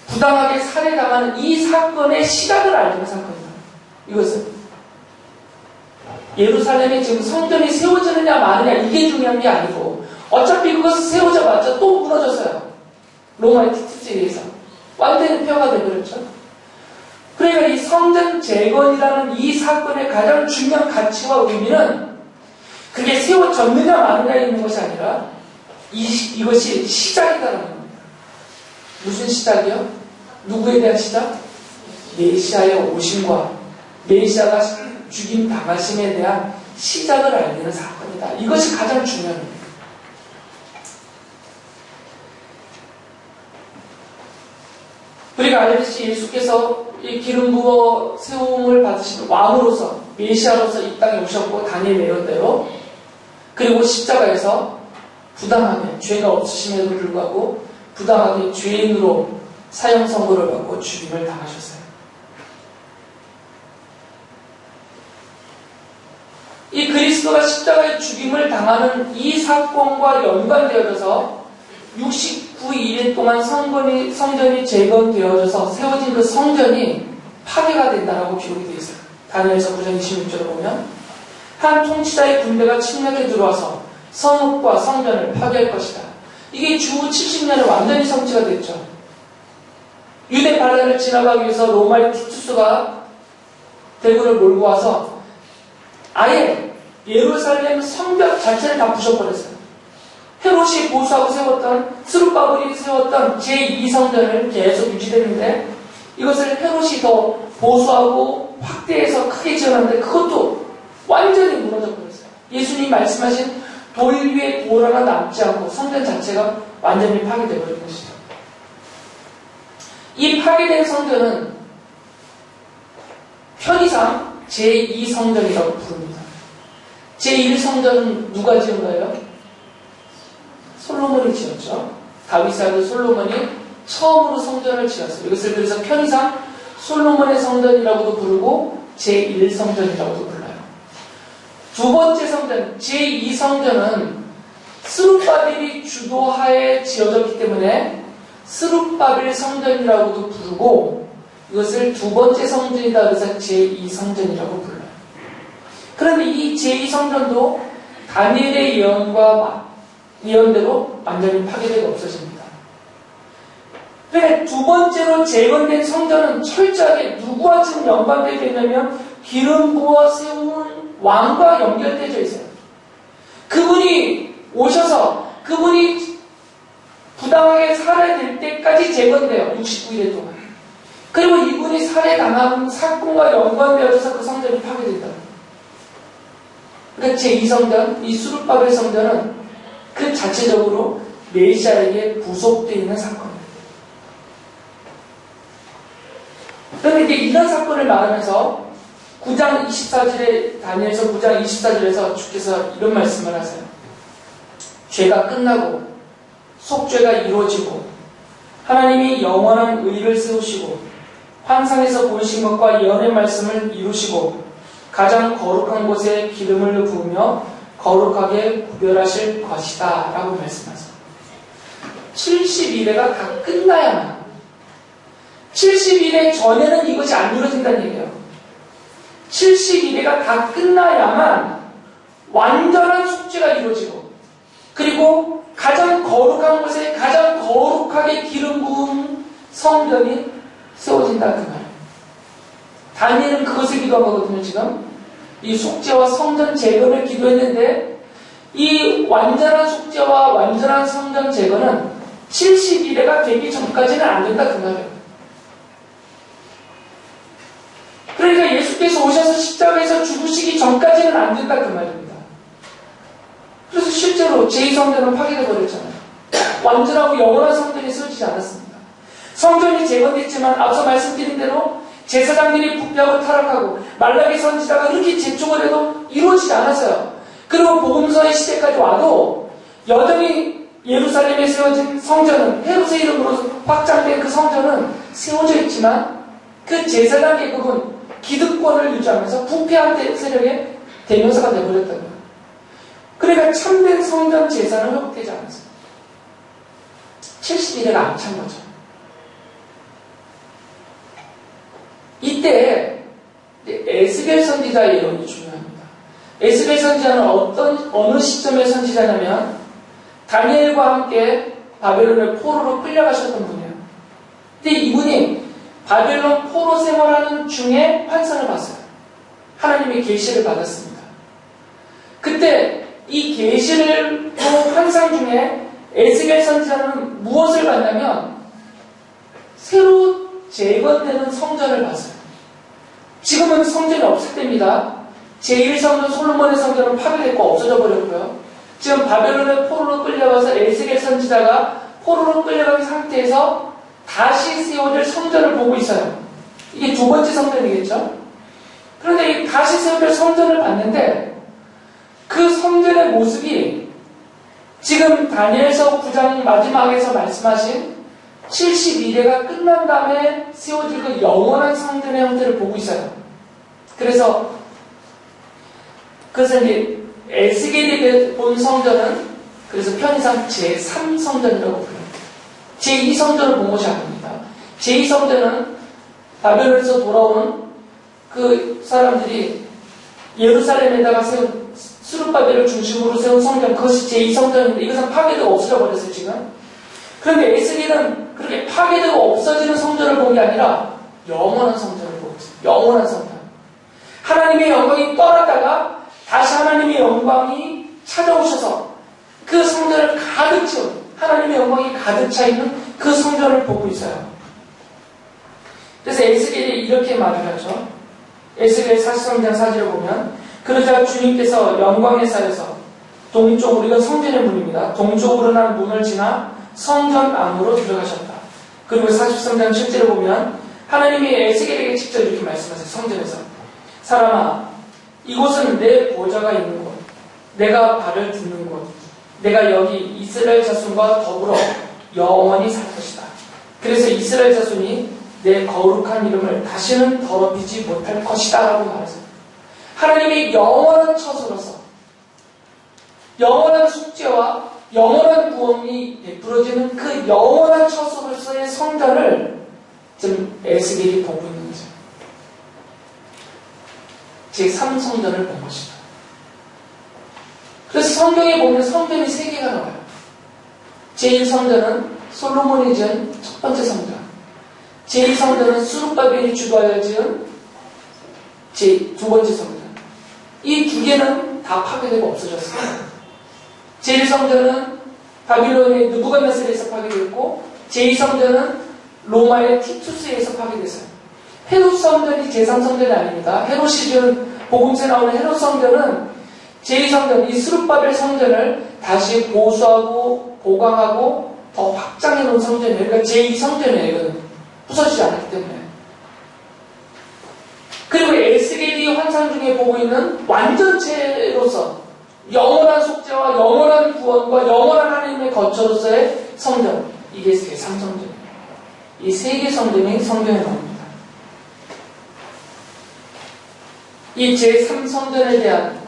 부당하게 살해당하는 이 사건의 시작을 알리는 사건입니다. 이것은 예루살렘에 지금 성전이 세워지느냐 마느냐 이게 중요한 게 아니고 어차피 그것을 세워져봤자 또 무너졌어요. 로마의 티투스에 의해서 완전히 폐허가 되버렸죠. 그러니까 이 성전 재건이라는 이 사건의 가장 중요한 가치와 의미는 그게 세워졌느냐 마느냐에 있는 것이 아니라 이것이 시작이다라는 겁니다. 무슨 시작이요? 누구에 대한 시작? 메시아의 오심과 메시아가 죽임 당하심에 대한 시작을 알리는 사건이다. 이것이 가장 중요한 겁니다. 우리가 알듯이 예수께서 이 기름 부어 세움을 받으신 왕으로서 메시아로서 이 땅에 오셨고 다니엘 예언대로 그리고 십자가에서 부당하게 죄가 없으심에도 불구하고 부당하게 죄인으로 사형 선고를 받고 죽임을 당하셨어요. 이 그리스도가 십자가에 죽임을 당하는 이 사건과 연관되어져서 69일 동안 성전이 재건되어져서 세워진 그 성전이 파괴가 된다라고 기록이 되어 있어요. 다니엘서 9장 26절을 보면 한 통치자의 군대가 침략해 들어와서 성읍과 성전을 파괴할 것이다. 이게 주 70년에 완전히 성취가 됐죠. 유대 반란을 지나가기 위해서 로마의 티투스가 대군을 몰고 와서 아예 예루살렘 성벽 자체를 다 부셔버렸어요. 헤롯이 보수하고 세웠던 스룹바벨이 세웠던 제2성전을 계속 유지됐는데 이것을 헤롯이 더 보수하고 확대해서 크게 지어놨는데 그것도 완전히 무너져 버렸어요. 예수님이 말씀하신 돌 위에 돌 하나 남지 않고 성전 자체가 완전히 파괴되어 버린 것이죠. 이 파괴된 성전은 편의상 제2성전이라고 부릅니다. 제1성전은 누가 지은 거예요? 솔로몬이 지었죠. 다윗의 아들 솔로몬이 처음으로 성전을 지었어요. 이것을 그래서 편의상 솔로몬의 성전이라고도 부르고 제1성전이라고도 불러요. 두 번째 성전, 제2성전은 스룹바벨이 주도하에 지어졌기 때문에 스룹바벨 성전이라고도 부르고 이것을 두 번째 성전이다 그래서 제2성전이라고 불러요. 그런데 이 제2성전도 다니엘의 예언대로 완전히 파괴되고 없어집니다. 그러니까 두 번째로 재건된 성전은 철저하게 누구와 지금 연관되어 있냐면 기름 부어 세운 왕과 연결되어 있어요. 그분이 오셔서 그분이 부당하게 살해될 때까지 재건돼요. 69일에 동안. 그리고 이분이 살해당한 사건과 연관되어서 그 성전이 파괴된다. 그러니까 제2성전, 이 수르바벨 성전은 그 자체적으로 메시아에게 부속되어 있는 사건이에요. 그런데 이제 이런 사건을 말하면서 9장 24절에 다니엘서 9장 24절에서 주께서 이런 말씀을 하세요. 죄가 끝나고 속죄가 이루어지고 하나님이 영원한 의를 세우시고 환상에서 보이신 것과 예언의 말씀을 이루시고 가장 거룩한 곳에 기름을 부으며 거룩하게 구별하실 것이다 라고 말씀하세요. 70일에가 다 끝나야만 70일에 전에는 이것이 안 이루어진다는 얘기예요. 70일에가 다 끝나야만 완전한 속죄가 이루어지고 그리고 가장 거룩한 곳에 가장 거룩하게 기름 부은 성전이 세워진다 그 말이에요. 다니엘은 그것을 기도한 거거든요. 지금 이 속죄와 성전 재건을 기도했는데 이 완전한 속죄와 완전한 성전 재건은 70일에가 되기 전까지는 안 된다 그 말이에요. 그러니까 예수께서 오셔서 십자가에서 죽으시기 전까지는 안 된다 그 말입니다. 그래서 실제로 제2성전은 파괴되어 버렸잖아요. 완전하고 영원한 성전이 세워지지 않았습니다. 성전이 재건됐지만 앞서 말씀드린 대로 제사장들이 부패하고 타락하고 말라기 선지자가 그렇게 재촉을 해도 이루어지지 않았어요. 그리고 복음서의 시대까지 와도 여전히 예루살렘에 세워진 성전은 헤롯의 이름으로 확장된 그 성전은 세워져 있지만 그 제사장 계급은 기득권을 유지하면서 부패한 세력의 대명사가 되어버렸다는 거예요. 그러니까 참된 성전 제사는 회복되지 않았어요. 70일에가 안 찬 거죠. 이때 에스겔 선지자의 예언이 중요합니다. 에스겔 선지자는 어느 시점의 선지자냐면 다니엘과 함께 바벨론의 포로로 끌려가셨던 분이에요. 근데 이분이 바벨론 포로 생활하는 중에 환상을 봤어요. 하나님의 계시를 받았습니다. 그때 이 계시를 본 환상 중에 에스겔 선지자는 무엇을 봤냐면 새로 재건되는 성전을 봤어요. 지금은 성전이 없을 때입니다. 제1성전 솔로몬의 성전은 파괴됐고 없어져 버렸고요. 지금 바벨론의 포로로 끌려가서 에스겔 선지자가 포로로 끌려간 상태에서 다시 세워질 성전을 보고 있어요. 이게 두 번째 성전이겠죠? 그런데 이 다시 세워질 성전을 봤는데 그 성전의 모습이 지금 다니엘서 9장 마지막에서 말씀하신 71회가 끝난 다음에 세워질 그 영원한 성전의 형태를 보고 있어요. 그래서 그래서 이제 에스겔이 본 성전은 그래서 편의상 제3성전이라고 불러요. 제2성전을 본 것이 아닙니다. 제2성전은 바벨론에서 돌아오는 그 사람들이 예루살렘에다가 세운 수르바벨을 중심으로 세운 성전, 그것이 제2성전인데 이것은 파괴되고 없어져 버렸어요 지금. 그런데 에스겔은 그렇게 파괴되고 없어지는 성전을 본 게 아니라 영원한 성전을 보고 있어요. 영원한 성전. 하나님의 영광이 떠났다가 다시 하나님의 영광이 찾아오셔서 그 성전을 가득 채운 하나님의 영광이 가득 차 있는 그 성전을 보고 있어요. 그래서 에스겔이 이렇게 말을 하죠. 에스겔 43장 4절을 보면 그러자 주님께서 영광의 사에서 동쪽으로, 이건 성전의 문입니다. 동쪽으로 난 문을 지나 성전 안으로 들어가셨다. 그리고 43장 7절을 보면 하나님이 에스겔에게 직접 이렇게 말씀하세요. 성전에서 사람아, 이곳은 내 보좌가 있는 곳, 내가 발을 딛는 곳, 내가 여기 이스라엘 자손과 더불어 영원히 살 것이다. 그래서 이스라엘 자손이 내 거룩한 이름을 다시는 더럽히지 못할 것이다 라고 말했어요. 하나님의 영원한 처소로서 영원한 숙제와 영원한 구원이 베풀어지는 그 영원한 처소로서의 성전을 지금 에스겔이 보고 있는 거죠. 제3성전을 본 것이다. 그래서 성경에 보면 성전이 3개가 나와요. 제1성전은 솔로몬이 지은 첫 번째 성전, 제2성전은 수르바벨이 주도하여 지은 두 번째 성전. 이 두 개는 다 파괴되고 없어졌어요. 제1성전은 바빌론의 느부갓네살에서 파괴됐고 제2성전은 로마의 티투스에 의해서 파괴됐어요. 헤롯 성전이 제3성전이 아닙니다. 헤롯이 지은 복음서에 나오는 헤롯 성전은 제2성전, 이 스룹바벨 성전을 다시 보수하고 보강하고 더 확장해 놓은 성전이에요. 그러니까 제2성전이에요. 이거는 부서지지 않았기 때문에. 그리고 에스겔이 환상 중에 보고 있는 완전체로서 영원한 속죄와 영원한 구원과 영원한 하나님의 거처로서의 성전, 이게 제3성전이에요. 이 세 개 성전이 성경에 나옵니다. 이 제3성전에 대한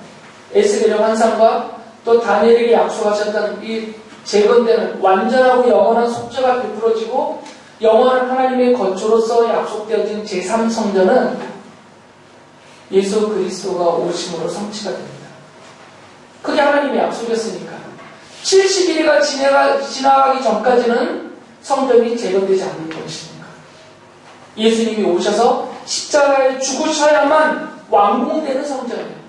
에스겔의 환상과 또 다니엘에게 약속하셨던 이 재건되는 완전하고 영원한 속죄가 베풀어지고 영원한 하나님의 거처로서 약속되어진 제3성전은 예수 그리스도가 오심으로 성취가 됩니다. 그게 하나님의 약속이었으니까 70일이 지나가기 전까지는 성전이 재건되지 않는 것이니까 예수님이 오셔서 십자가에 죽으셔야만 완공되는 성전이에요.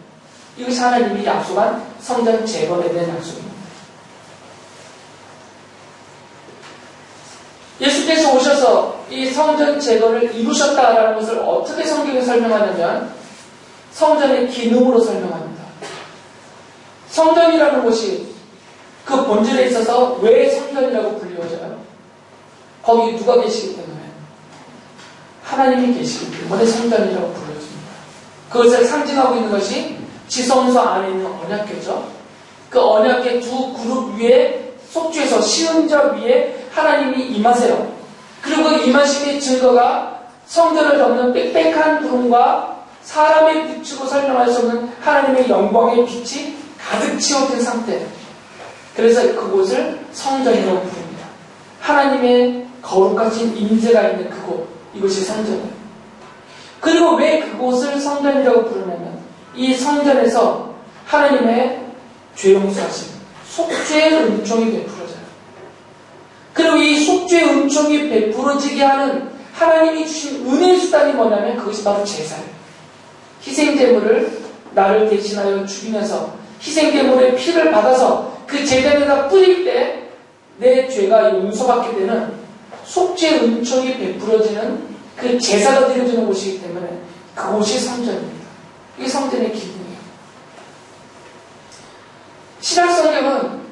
이것이 하나님이 약속한 성전 재건에 대한 약속입니다. 예수께서 오셔서 이 성전 재건을 이루셨다라는 것을 어떻게 성경에 설명하냐면 성전의 기능으로 설명합니다. 성전이라는 것이 그 본질에 있어서 왜 성전이라고 불리워져요? 거기 누가 계시기 때문에? 하나님이 계시기 때문에 성전이라고 불려집니다. 그것을 상징하고 있는 것이 지성소 안에 있는 언약궤죠. 그 언약궤 두 그룹 위에 속죄에서 시은자 위에 하나님이 임하세요. 그리고 그 임하심의 증거가 성전을 덮는 빽빽한 구름과 사람의 빛으로 설명할 수 없는 하나님의 영광의 빛이 가득 채워진 상태. 그래서 그곳을 성전이라고 부릅니다. 하나님의 거룩하신 임재가 있는 그곳, 이것이 성전이에요. 그리고 왜 그곳을 성전이라고 부르냐면 이 성전에서 하나님의 죄 용서하심, 속죄의 은총이 베풀어져요. 그리고 이 속죄의 은총이 베풀어지게 하는 하나님이 주신 은혜의 수단이 뭐냐면 그것이 바로 제사예요. 희생제물을 나를 대신하여 죽이면서 희생제물의 피를 받아서 그 제단에다 뿌릴 때 내 죄가 용서받게 되는 속죄의 은총이 베풀어지는 그 제사가 드려지는 곳이기 때문에 그곳이 성전입니다. 이게 성전의 기능이에요. 신약성경은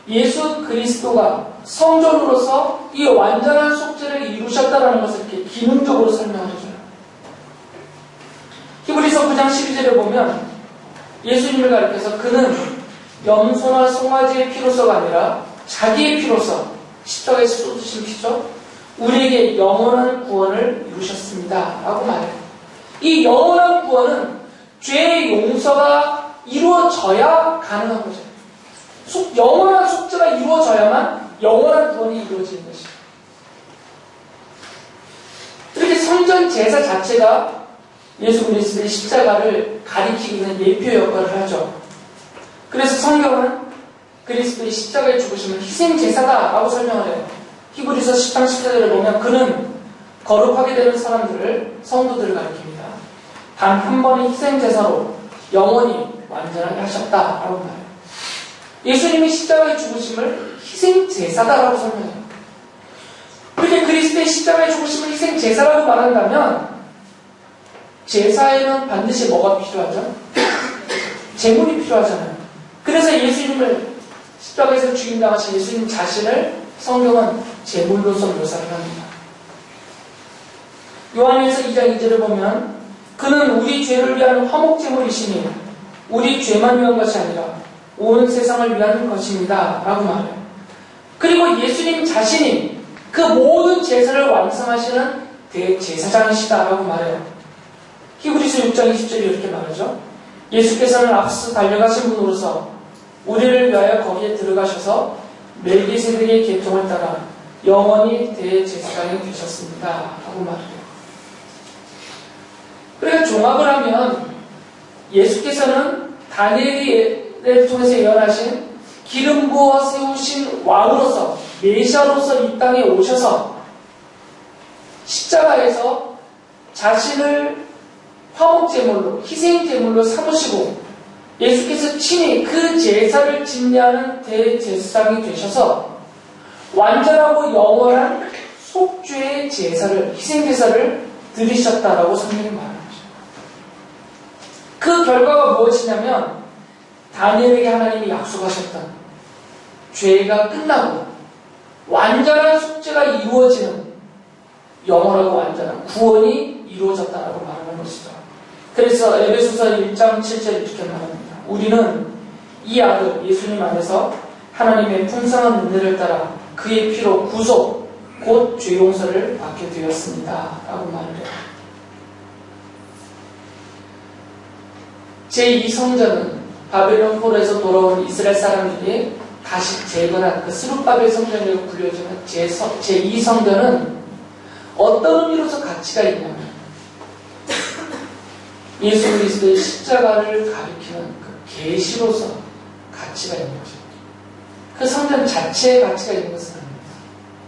예수 그리스도가 성전으로서 이 완전한 속죄를 이루셨다는 것을 이렇게 기능적으로 설명해줘요. 히브리서 9장 12절에 보면 예수님을 가리켜서 그는 염소나 송아지의 피로서가 아니라 자기의 피로서 십자가에서 쏟으신 피죠. 우리에게 영원한 구원을 이루셨습니다. 라고 말해요. 이 영원한 구원은 죄의 용서가 이루어져야 가능한 거죠. 영원한 속죄가 이루어져야만 영원한 구원이 이루어지는 것이에요. 이렇게 성전 제사 자체가 예수 그리스도의 십자가를 가리키는 예표 역할을 하죠. 그래서 성경은 그리스도의 십자가의 죽으심을 희생제사다라고 설명을 해요. 히브리서 10장 14절에 보면 그는 거룩하게 되는 사람들을, 성도들을 가리킵니다. 단 한 번의 희생제사로 영원히 완전하게 하셨다라고 말해요. 예수님이 십자가의 죽으심을 희생제사다라고 설명해요. 그렇게 그리스도의 십자가의 죽으심을 희생제사라고 말한다면 제사에는 반드시 뭐가 필요하죠? 제물이 필요하잖아요. 그래서 예수님을 십자가에서 죽임당하신 예수님 자신을 성경은 제물로서 묘사를 합니다. 요한일서 2장 2절을 보면 그는 우리 죄를 위한 화목제물이시니 우리 죄만 위한 것이 아니라 온 세상을 위한 것입니다. 라고 말해요. 그리고 예수님 자신이 그 모든 제사를 완성하시는 대제사장이시다 라고 말해요. 히브리서 6장 20절이 이렇게 말하죠. 예수께서는 앞서 달려가신 분으로서 우리를 위하여 거기에 들어가셔서 멜기세덱의 계통을 따라 영원히 대제사장이 되셨습니다. 라고 말해요. 그러니까 종합을 하면 예수께서는 다니엘을 통해서 예언하신 기름 부어 세우신 왕으로서 메시아로서 이 땅에 오셔서 십자가에서 자신을 화목제물로 희생제물로 삼으시고 예수께서 친히 그 제사를 진리하는 대제사장이 되셔서 완전하고 영원한 속죄의 제사를 희생제사를 드리셨다라고 성경이 말합니다. 그 결과가 무엇이냐면 다니엘에게 하나님이 약속하셨던 죄가 끝나고 완전한 속죄가 이루어지는 영원하고 완전한 구원이 이루어졌다라고 말하는 것이죠. 그래서 에베소서 1장 7절 이렇게 말합니다. 우리는 이 아들 예수님 안에서 하나님의 풍성한 은혜를 따라 그의 피로 구속 곧 죄 용서를 받게 되었습니다 라고 말을 해요. 제2성전은 바벨론 포로에서 돌아온 이스라엘 사람들이 다시 재건한 그 스룹바벨 성전이라고 불려지는 제2성전은 어떤 의미로서 가치가 있냐면 예수 그리스도의 십자가를 가리키는 그 계시로서 가치가 있는 거죠. 그 성전 자체의 가치가 있는 것은 아닙니다.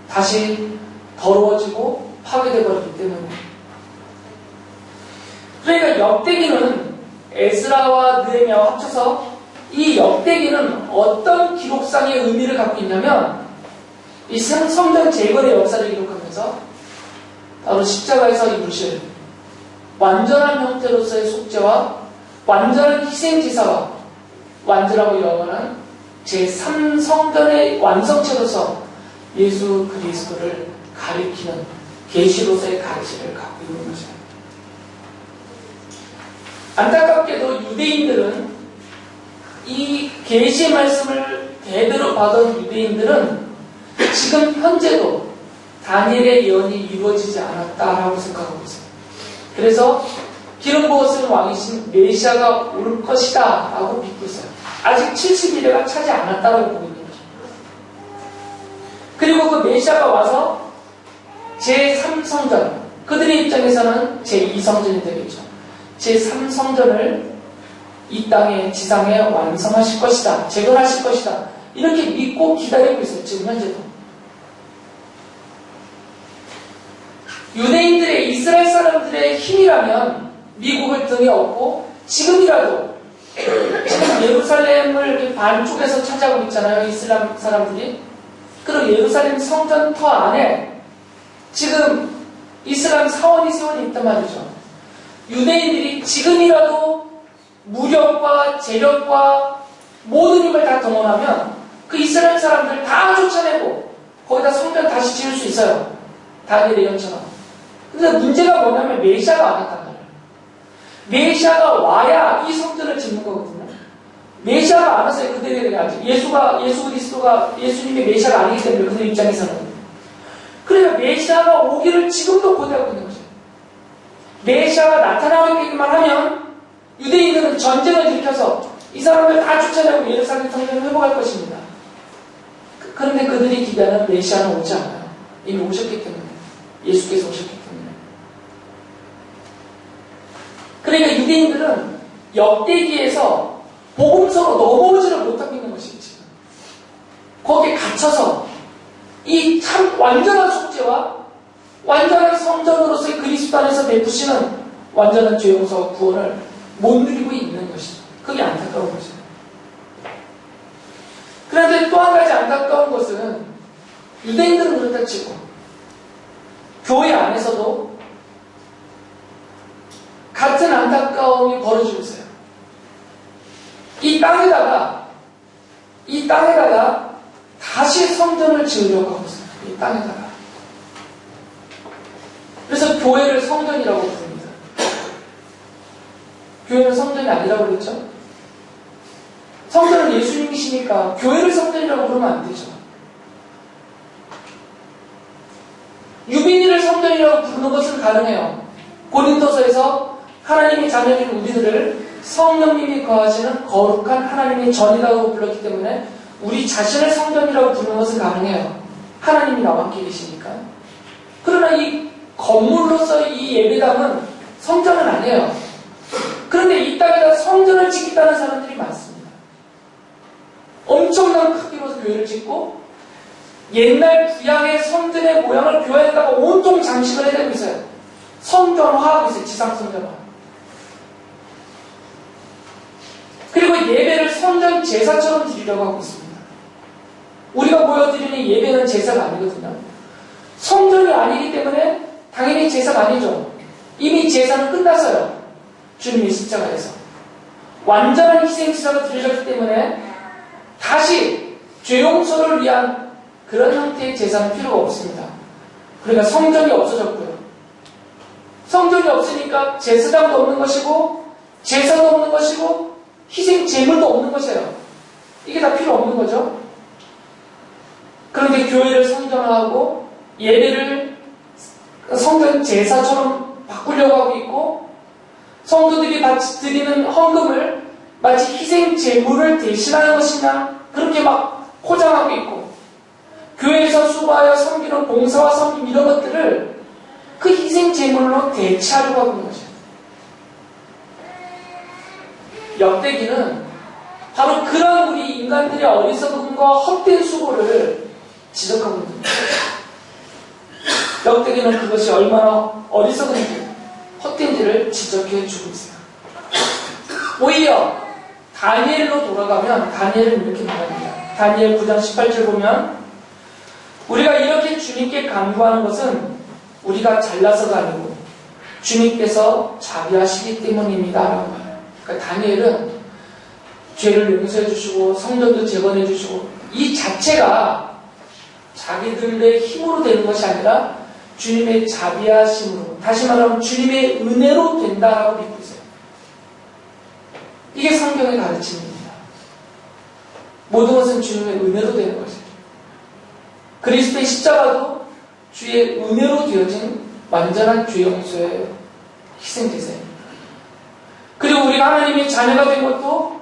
다시 더러워지고 파괴되어 버렸기 때문에. 그러니까 역대기는 에스라와 느헤미야와 합쳐서 이 역대기는 어떤 기록상의 의미를 갖고 있냐면 이 성전 재건의 역사를 기록하면서 바로 십자가에서 이루실 완전한 형태로서의 속죄와 완전한 희생제사와 완전하고 영원한 제3성전의 완성체로서 예수 그리스도를 가리키는 계시로서의 가치를 갖고 있는 것이죠. 안타깝게도 유대인들은 이 계시의 말씀을 대대로 받은 유대인들은 지금 현재도 다니엘의 예언이 이루어지지 않았다라고 생각하고 있어요. 그래서 기름 부어진 왕이신 메시아가 올 것이다 라고 믿고 있어요. 아직 70일에가 차지 않았다라고 보고 있는 거죠. 그리고 그 메시아가 와서 제3성전, 그들의 입장에서는 제2성전이 되겠죠. 제3성전을 이 땅에, 지상에 완성하실 것이다, 재건하실 것이다, 이렇게 믿고 기다리고 있어요. 지금 현재도. 유대인들의, 이스라엘 사람들의 힘이라면 미국을 등에 업고 지금이라도 지금 예루살렘을 반쪽에서 차지하고 있잖아요. 이슬람 사람들이. 그리고 예루살렘 성전터 안에 지금 이슬람 사원이 세원이 있단 말이죠. 유대인들이 지금이라도 무력과 재력과 모든 힘을 다 동원하면 그 이스라엘 사람들 다 쫓아내고 거기다 성전 다시 지을 수 있어요. 다니엘의 예언처럼. 근데 문제가 뭐냐면 메시아가 안 왔단 말이에요. 메시아가 와야 이 성전을 짓는 거거든요. 메시아가 안 왔어요. 그들에게 아직 예수 그리스도가 예수님의 메시아가 아니기 때문에 그들 입장에서는. 그래서 메시아가 오기를 지금도 고대하고 있는 거죠. 메시아가 나타나기만 하면 유대인들은 전쟁을 일으켜서 이 사람을 다 쫓아내고 예루살렘 성전을 회복할 것입니다. 그런데 그들이 기대하는 메시아는 오지 않아요. 이미 오셨기 때문에. 예수께서 오셨기 때문에. 그러니까 유대인들은 역대기에서 복음서로 넘어오지를 못하고 있는 것이지. 지금. 거기에 갇혀서 이 참 완전한 속죄와 완전한 성전으로서의 그리스도 안에서 베푸시는 완전한 죄 용서와 구원을 못 누리고 있는 것이죠. 그게 안타까운 것이죠. 그런데 또 한 가지 안타까운 것은 유대인들은 그렇다 치고 교회 안에서도 같은 안타까움이 벌어지고 있어요. 이 땅에다가 다시 성전을 지으려고 하고 있어요. 이 땅에다가. 그래서 교회를 성전이라고 부릅니다. 교회는 성전이 아니라고 그랬죠? 성전은 예수님이시니까 교회를 성전이라고 부르면 안 되죠. 유빈이를 성전이라고 부르는 것은 가능해요. 고린도서에서 하나님의 자녀인 우리들을 성령님이 거하시는 거룩한 하나님의 전이라고 불렀기 때문에 우리 자신을 성전이라고 부르는 것은 가능해요. 하나님이 나와 함께 계시니까. 그러나 이 건물로서 이 예배당은 성전은 아니에요. 그런데 이 땅에다 성전을 짓겠다는 사람들이 많습니다. 엄청난 크기로 교회를 짓고 옛날 구약의 성전의 모양을 교회에다가 온통 장식을 해내고 있어요. 성전화하고 있어요. 지상성전화. 그리고 예배를 성전 제사처럼 드리려고 하고 있습니다. 우리가 모여드리는 예배는 제사가 아니거든요. 성전이 아니기 때문에 당연히 제사가 아니죠. 이미 제사는 끝났어요. 주님의 십자가에서. 완전한 희생제사로 드려졌기 때문에 다시 죄 용서를 위한 그런 형태의 제사는 필요가 없습니다. 그러니까 성전이 없어졌고요. 성전이 없으니까 제사장도 없는 것이고 제사도 없는 것이고 희생 제물도 없는 것이에요. 이게 다 필요 없는 거죠. 그런데 교회를 성전화하고 예배를 성전 제사처럼 바꾸려고 하고 있고 성도들이 드리는 헌금을 마치 희생 제물을 대신하는 것이냐 그렇게 막 포장하고 있고 교회에서 수고하여 섬기는 봉사와 섬김 이런 것들을 그 희생 제물로 대체하려고 하고 있는 거죠. 역대기는 바로 그런 우리 인간들의 어리석음과 헛된 수고를 지적하고 있는 거예요. 역대기는 그것이 얼마나 어리석은지 헛된지를 지적해 주고 있어요. 오히려 다니엘로 돌아가면 다니엘은 이렇게 말합니다. 다니엘 9장 18절 보면 우리가 이렇게 주님께 간구하는 것은 우리가 잘나서가 아니고 주님께서 자비하시기 때문입니다. 라고 말해요. 그러니까 다니엘은 죄를 용서해 주시고 성전도 재건해 주시고 이 자체가 자기들의 힘으로 되는 것이 아니라 주님의 자비하심으로 다시 말하면 주님의 은혜로 된다라고 믿고 있어요. 이게 성경의 가르침입니다. 모든 것은 주님의 은혜로 되는 것이에요. 그리스도의 십자가도 주의 은혜로 되어진 완전한 죄 용서의 희생제사입니다. 그리고 우리가 하나님의 자녀가 된 것도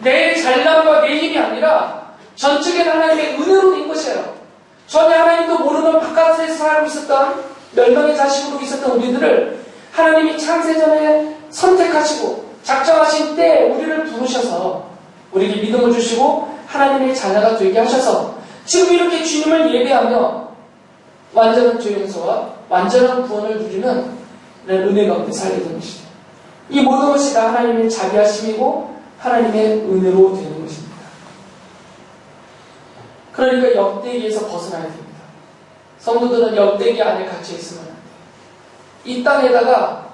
내 잘남과 내 힘이 아니라 전적인 하나님의 은혜로 된 것이에요. 전에 하나님도 모르는 바깥에서 살고 있었던 멸망의 자식으로 있었던 우리들을 하나님이 창세전에 선택하시고 작정하신 때 우리를 부르셔서 우리에게 믿음을 주시고 하나님의 자녀가 되게 하셔서 지금 이렇게 주님을 예배하며 완전한 죄 용서와 완전한 구원을 누리는 은혜 가운데 살게 되는 것이죠. 이 모든 것이 다 하나님의 자비하심이고 하나님의 은혜로 되는 것입니다. 그러니까 역대기에서 벗어나야 됩니다. 성도들은 역대기 안에 갇혀 있으면 안 돼요. 이 땅에다가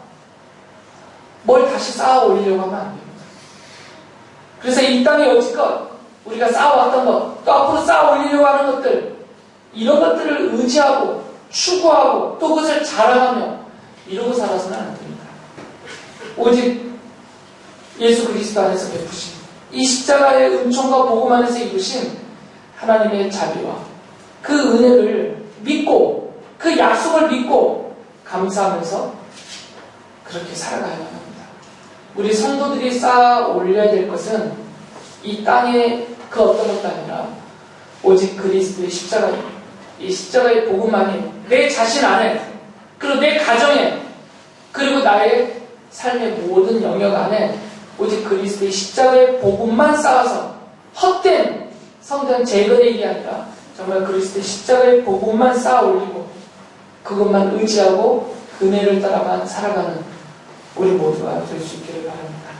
뭘 다시 쌓아 올리려고 하면 안 됩니다. 그래서 이 땅에 여지껏 우리가 쌓아왔던 것, 또 앞으로 쌓아 올리려고 하는 것들, 이런 것들을 의지하고 추구하고 또 그것을 자랑하며 이러고 살아서는 안 됩니다. 오직 예수 그리스도 안에서 베푸신 이 십자가의 은총과 복음 안에서 입으신 하나님의 자비와 그 은혜를 믿고 그 약속을 믿고 감사하면서 그렇게 살아가야 합니다. 우리 성도들이 쌓아 올려야 될 것은 이 땅에 그 어떤 것도 아니라 오직 그리스도의 십자가입니다. 이 십자가의 복음만이 내 자신 안에 그리고 내 가정에 그리고 나의 삶의 모든 영역 안에 오직 그리스도의 십자가의 복음만 쌓아서 헛된 성전 재건의 일이 아니라 정말 그리스도의 십자가의 복음만 쌓아 올리고 그것만 의지하고 은혜를 따라만 살아가는 우리 모두가 될 수 있기를 바랍니다.